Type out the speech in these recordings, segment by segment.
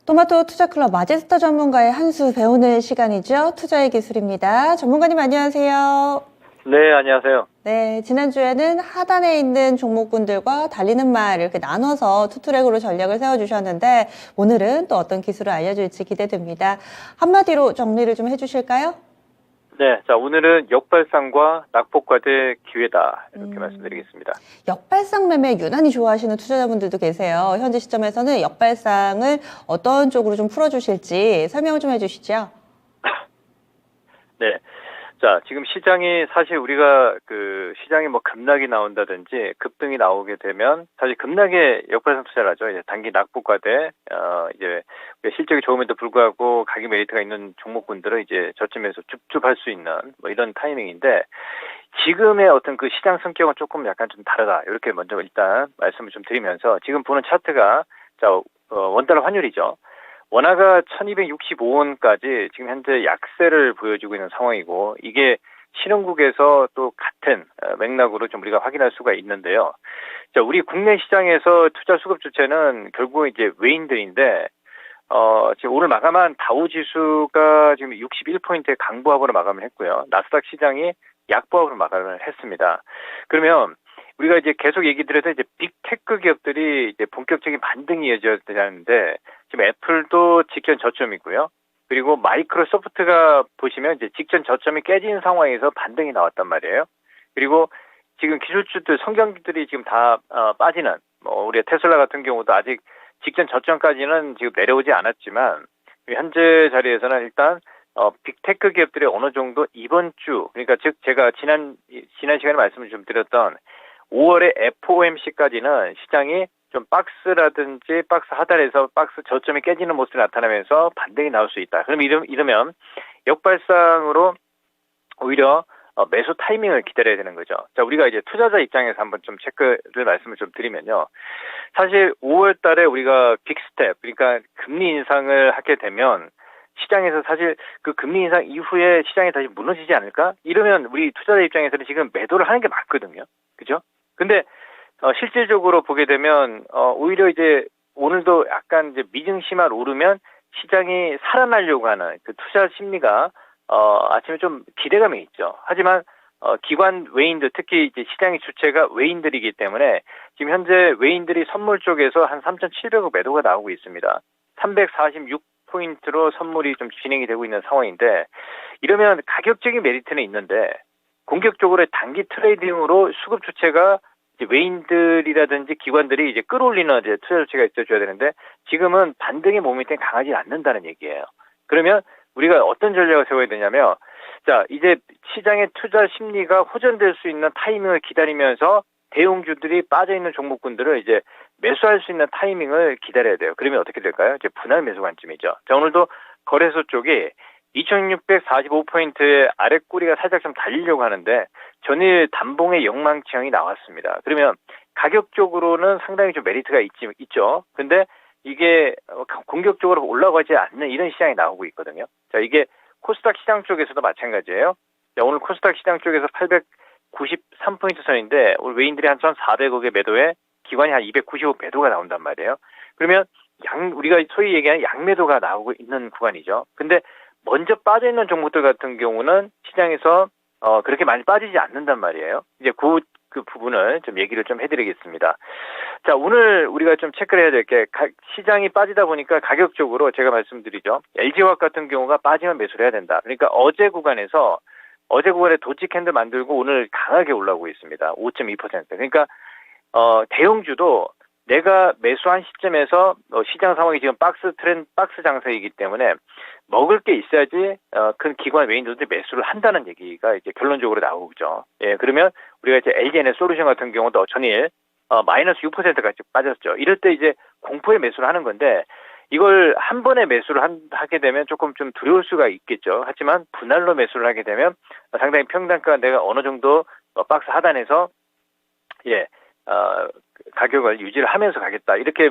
토마토 투자클럽 마제스타 전문가의 한 수 배우는 시간이죠. 투자의 기술입니다. 전문가님 안녕하세요. 네, 안녕하세요. 네, 지난주에는 하단에 있는 종목군들과 달리는 말 이렇게 나눠서 투트랙으로 전략을 세워주셨는데 오늘은 또 어떤 기술을 알려줄지 기대됩니다. 한마디로 정리를 좀 해주실까요? 네, 자, 오늘은 역발상과 낙폭과대 기회다. 이렇게 말씀드리겠습니다. 역발상 매매 유난히 좋아하시는 투자자분들도 계세요. 현재 시점에서는 역발상을 어떤 쪽으로 좀 풀어주실지 설명을 좀 해주시죠. 네. 자, 지금 시장이 사실 우리가 시장이 뭐 급락이 나온다든지 급등이 나오게 되면 사실 급락에 역발상 투자를 하죠. 이제 단기 낙폭과대, 이제 실적이 좋음에도 불구하고 가격 메리트가 있는 종목군들은 이제 저점에서 줍줍할 수 있는 뭐 이런 타이밍인데 지금의 어떤 그 시장 성격은 조금 약간 좀 다르다. 이렇게 먼저 일단 말씀을 좀 드리면서 지금 보는 차트가 자, 원달러 환율이죠. 원화가 1265원까지 지금 현재 약세를 보여주고 있는 상황이고 이게 신흥국에서 또 같은 맥락으로 좀 우리가 확인할 수가 있는데요. 자, 우리 국내 시장에서 투자 수급 주체는 결국 이제 외인들인데 지금 오늘 마감한 다우 지수가 지금 61포인트의 강보합으로 마감을 했고요. 나스닥 시장이 약보합으로 마감을 했습니다. 그러면 우리가 이제 계속 얘기 드려서 이제 빅테크 기업들이 이제 본격적인 반등이 이어져야 되는데 지금 애플도 직전 저점이고요. 그리고 마이크로소프트가 보시면 이제 직전 저점이 깨진 상황에서 반등이 나왔단 말이에요. 그리고 지금 기술주들, 성장주들이 지금 다 빠지는 뭐 우리 테슬라 같은 경우도 아직 직전 저점까지는 지금 내려오지 않았지만 현재 자리에서는 일단 빅테크 기업들이 어느 정도 이번 주 그러니까 즉 제가 지난 시간에 말씀을 좀 드렸던 5월에 FOMC까지는 시장이 좀 박스라든지 박스 하단에서 박스 저점이 깨지는 모습이 나타나면서 반등이 나올 수 있다. 그럼 이러면 역발상으로 오히려 매수 타이밍을 기다려야 되는 거죠. 자, 우리가 이제 투자자 입장에서 한번 좀 체크를 말씀을 좀 드리면요. 사실 5월 달에 우리가 빅스텝, 그러니까 금리 인상을 하게 되면 시장에서 사실 그 금리 인상 이후에 시장이 다시 무너지지 않을까? 이러면 우리 투자자 입장에서는 지금 매도를 하는 게 맞거든요. 그죠? 근데 실질적으로 보게 되면 오히려 이제 오늘도 약간 이제 미증시만 오르면 시장이 살아나려고 하는 그 투자 심리가 아침에 좀 기대감이 있죠. 하지만 기관 외인들 특히 이제 시장의 주체가 외인들이기 때문에 지금 현재 외인들이 선물 쪽에서 한 3,700억 매도가 나오고 있습니다. 346포인트로 선물이 좀 진행이 되고 있는 상황인데 이러면 가격적인 메리트는 있는데 공격적으로 단기 트레이딩으로 수급 주체가 이제 외인들이라든지 기관들이 이제 끌어올리는 이제 투자 주체가 있어줘야 되는데 지금은 반등의 모멘텀이 강하지 않는다는 얘기예요. 그러면 우리가 어떤 전략을 세워야 되냐면 자 이제 시장의 투자 심리가 호전될 수 있는 타이밍을 기다리면서 대형주들이 빠져있는 종목군들을 이제 매수할 수 있는 타이밍을 기다려야 돼요. 그러면 어떻게 될까요? 이제 분할 매수 관점이죠. 자 오늘도 거래소 쪽이 2645포인트의 아랫꼬리가 살짝 좀 달리려고 하는데 전일 단봉의 영망치형이 나왔습니다. 그러면 가격적으로는 상당히 좀 메리트가 있죠. 근데 이게 공격적으로 올라가지 않는 이런 시장이 나오고 있거든요. 자, 이게 코스닥 시장 쪽에서도 마찬가지예요. 자, 오늘 코스닥 시장 쪽에서 893포인트 선인데 오늘 외인들이 한 1,400억의 매도에 기관이 한 295 매도가 나온단 말이에요. 그러면 우리가 소위 얘기하는 양매도가 나오고 있는 구간이죠. 근데 먼저 빠져있는 종목들 같은 경우는 시장에서 그렇게 많이 빠지지 않는단 말이에요. 이제 그 부분을 좀 얘기를 좀 해드리겠습니다. 자, 오늘 우리가 좀 체크를 해야 될 게 시장이 빠지다 보니까 가격적으로 제가 말씀드리죠. LG화학 같은 경우가 빠지면 매수를 해야 된다. 그러니까 어제 구간에 도지 캔들 만들고 오늘 강하게 올라오고 있습니다. 5.2%. 그러니까 대형주도 내가 매수한 시점에서 시장 상황이 지금 박스 장세이기 때문에 먹을 게 있어야지 큰 기관 외인들도 매수를 한다는 얘기가 이제 결론적으로 나오죠. 예, 그러면 우리가 이제 LG에너솔루션 같은 경우도 전일 마이너스 6%까지 빠졌죠. 이럴 때 이제 공포에 매수를 하는 건데 이걸 한 번에 매수를 하게 되면 조금 좀 두려울 수가 있겠죠. 하지만 분할로 매수를 하게 되면 상당히 평단가가 내가 어느 정도 박스 하단에서 가격을 유지를 하면서 가겠다. 이렇게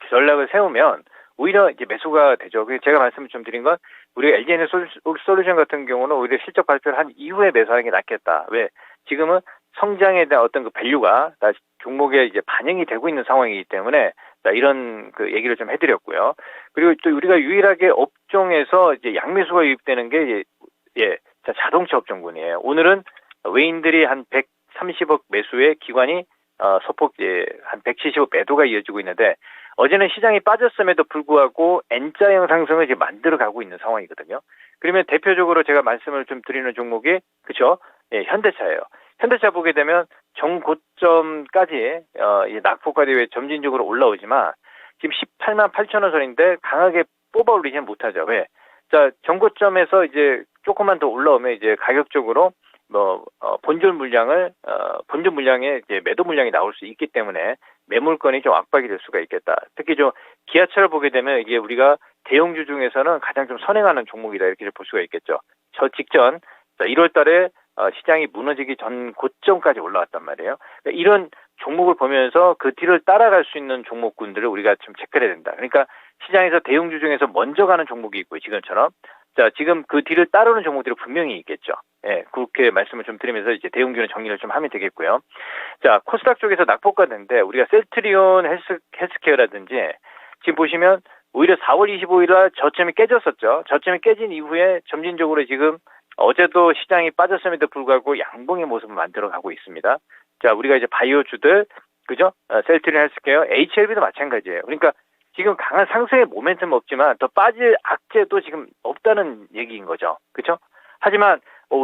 전략을 세우면 오히려 이제 매수가 되죠. 제가 말씀을 좀 드린 건 우리가 LG에너솔루션 같은 경우는 오히려 실적 발표를 한 이후에 매수하는 게 낫겠다. 왜? 지금은 성장에 대한 어떤 그 밸류가 다 종목에 이제 반영이 되고 있는 상황이기 때문에 자, 이런 그 얘기를 좀 해드렸고요. 그리고 또 우리가 유일하게 업종에서 이제 양매수가 유입되는 게 자, 자동차 업종군이에요. 오늘은 외인들이 한 130억 매수에 기관이 소폭 한 170억 매도가 이어지고 있는데 어제는 시장이 빠졌음에도 불구하고 N자형 상승을 지금 만들어가고 있는 상황이거든요. 그러면 대표적으로 제가 말씀을 좀 드리는 종목이 그렇죠? 현대차예요. 현대차 보게 되면 정고점까지 낙폭과대에 점진적으로 올라오지만 지금 18만 8천 원 선인데 강하게 뽑아 올리지는 못하죠. 왜? 자, 정고점에서 이제 조금만 더 올라오면 이제 가격적으로 본전 물량의 이제 매도 물량이 나올 수 있기 때문에 매물권이 좀 압박이 될 수가 있겠다. 특히 좀 기아차를 보게 되면 이게 우리가 대형주 중에서는 가장 좀 선행하는 종목이다 이렇게 볼 수가 있겠죠. 저 직전 1월 달에 시장이 무너지기 전 고점까지 올라왔단 말이에요. 그러니까 이런 종목을 보면서 그 뒤를 따라갈 수 있는 종목군들을 우리가 좀 체크해야 된다. 그러니까 시장에서 대형주 중에서 먼저 가는 종목이 있고요. 지금처럼. 자, 지금 그 뒤를 따르는 종목들이 분명히 있겠죠. 예, 그렇게 말씀을 좀 드리면서 이제 대형주는 정리를 좀 하면 되겠고요. 자, 코스닥 쪽에서 낙폭과대인데 우리가 셀트리온 헬스케어라든지 지금 보시면 오히려 4월 25일 날 저점이 깨졌었죠. 저점이 깨진 이후에 점진적으로 지금 어제도 시장이 빠졌음에도 불구하고 양봉의 모습을 만들어가고 있습니다. 자, 우리가 이제 바이오주들, 그죠? 셀트리온 헬스케어, HLB도 마찬가지예요. 그러니까 지금 강한 상승의 모멘텀은 없지만 더 빠질 악재도 지금 없다는 얘기인 거죠. 그렇죠? 하지만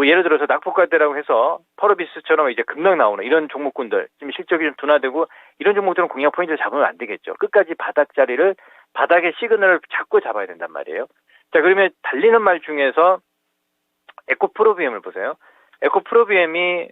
예를 들어서 낙폭과대라고 해서 펄어비스처럼 이제 급락 나오는 이런 종목군들 지금 실적이 좀 둔화되고 이런 종목들은 공략 포인트를 잡으면 안 되겠죠. 끝까지 바닥 자리를 바닥의 시그널을 잡고 잡아야 된단 말이에요. 자, 그러면 달리는 말 중에서 에코프로비엠을 보세요. 에코프로비엠이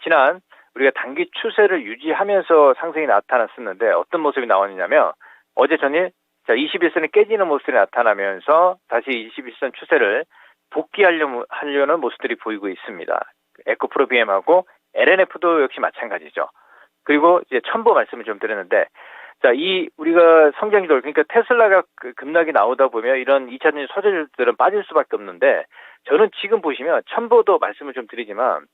지난 우리가 단기 추세를 유지하면서 상승이 나타났었는데 어떤 모습이 나왔냐면 어제 전일 21선이 깨지는 모습이 나타나면서 다시 21선 추세를 복귀하려는 모습들이 보이고 있습니다. 에코프로비엠하고 LNF도 역시 마찬가지죠. 그리고 이제 첨보 말씀을 좀 드렸는데 자, 우리가 성장주들, 그러니까 테슬라가 급락이 나오다 보면 이런 2차전지 소재들은 빠질 수밖에 없는데 저는 지금 보시면 첨보도 말씀을 좀 드리지만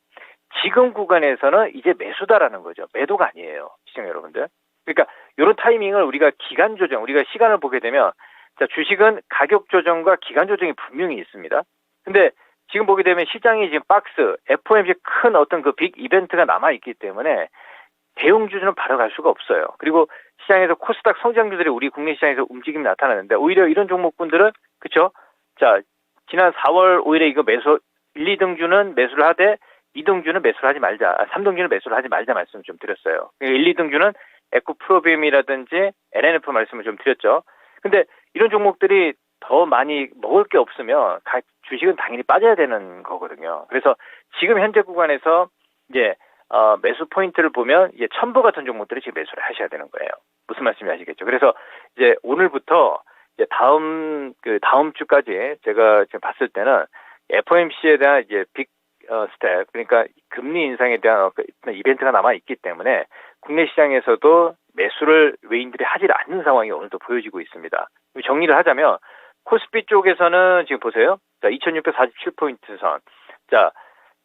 지금 구간에서는 이제 매수다라는 거죠. 매도가 아니에요. 시청 여러분들. 그러니까 이런 타이밍을 우리가 기간 조정, 우리가 시간을 보게 되면 자, 주식은 가격 조정과 기간 조정이 분명히 있습니다. 근데 지금 보게 되면 시장이 지금 박스, FOMC 큰 어떤 그 빅 이벤트가 남아있기 때문에 대형주주는 바로 갈 수가 없어요. 그리고 시장에서 코스닥 성장주들이 우리 국내 시장에서 움직임이 나타나는데 오히려 이런 종목군들은 그렇죠? 자, 지난 4월 오히려 이거 1, 2등주는 매수를 하되 2등주는 매수를 하지 말자. 3등주는 매수를 하지 말자 말씀을 좀 드렸어요. 1, 2등주는 에코프로비엠이라든지 LNF 말씀을 좀 드렸죠. 근데 이런 종목들이 더 많이 먹을 게 없으면 주식은 당연히 빠져야 되는 거거든요. 그래서 지금 현재 구간에서 이제 매수 포인트를 보면 이제 첨보 같은 종목들이 지금 매수를 하셔야 되는 거예요. 무슨 말씀인지 아시겠죠? 그래서 이제 오늘부터 이제 다음 주까지 제가 지금 봤을 때는 FOMC에 대한 이제 빅 스텝, 그러니까 금리 인상에 대한 이벤트가 남아 있기 때문에 국내 시장에서도 매수를 외인들이 하지 않는 상황이 오늘도 보여지고 있습니다. 정리를 하자면 코스피 쪽에서는 지금 보세요. 자, 2647포인트 선. 자,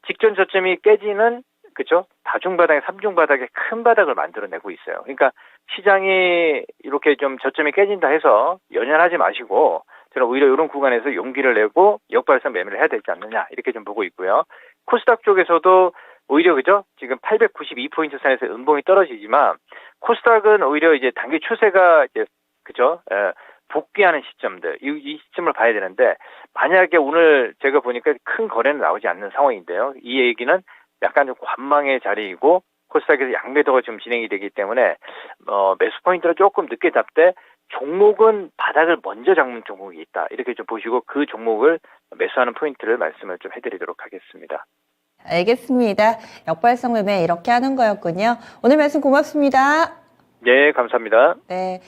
직전 저점이 깨지는 그렇죠? 다중바닥에 3중바닥에 큰 바닥을 만들어내고 있어요. 그러니까 시장이 이렇게 좀 저점이 깨진다 해서 연연하지 마시고 저는 오히려 이런 구간에서 용기를 내고 역발상 매매를 해야 되지 않느냐 이렇게 좀 보고 있고요. 코스닥 쪽에서도 오히려 그죠? 지금 892포인트 선에서 음봉이 떨어지지만 코스닥은 오히려 이제 단기 추세가 이제 그죠? 복귀하는 시점들 이 시점을 봐야 되는데 만약에 오늘 제가 보니까 큰 거래는 나오지 않는 상황인데요. 이 얘기는 약간 좀 관망의 자리이고 코스닥에서 양매도가 좀 진행이 되기 때문에 매수 포인트를 조금 늦게 잡되 종목은 바닥을 먼저 잡는 종목이 있다. 이렇게 좀 보시고 그 종목을 매수하는 포인트를 말씀을 좀 해드리도록 하겠습니다. 알겠습니다. 역발상 매매 이렇게 하는 거였군요. 오늘 말씀 고맙습니다. 네, 감사합니다. 네.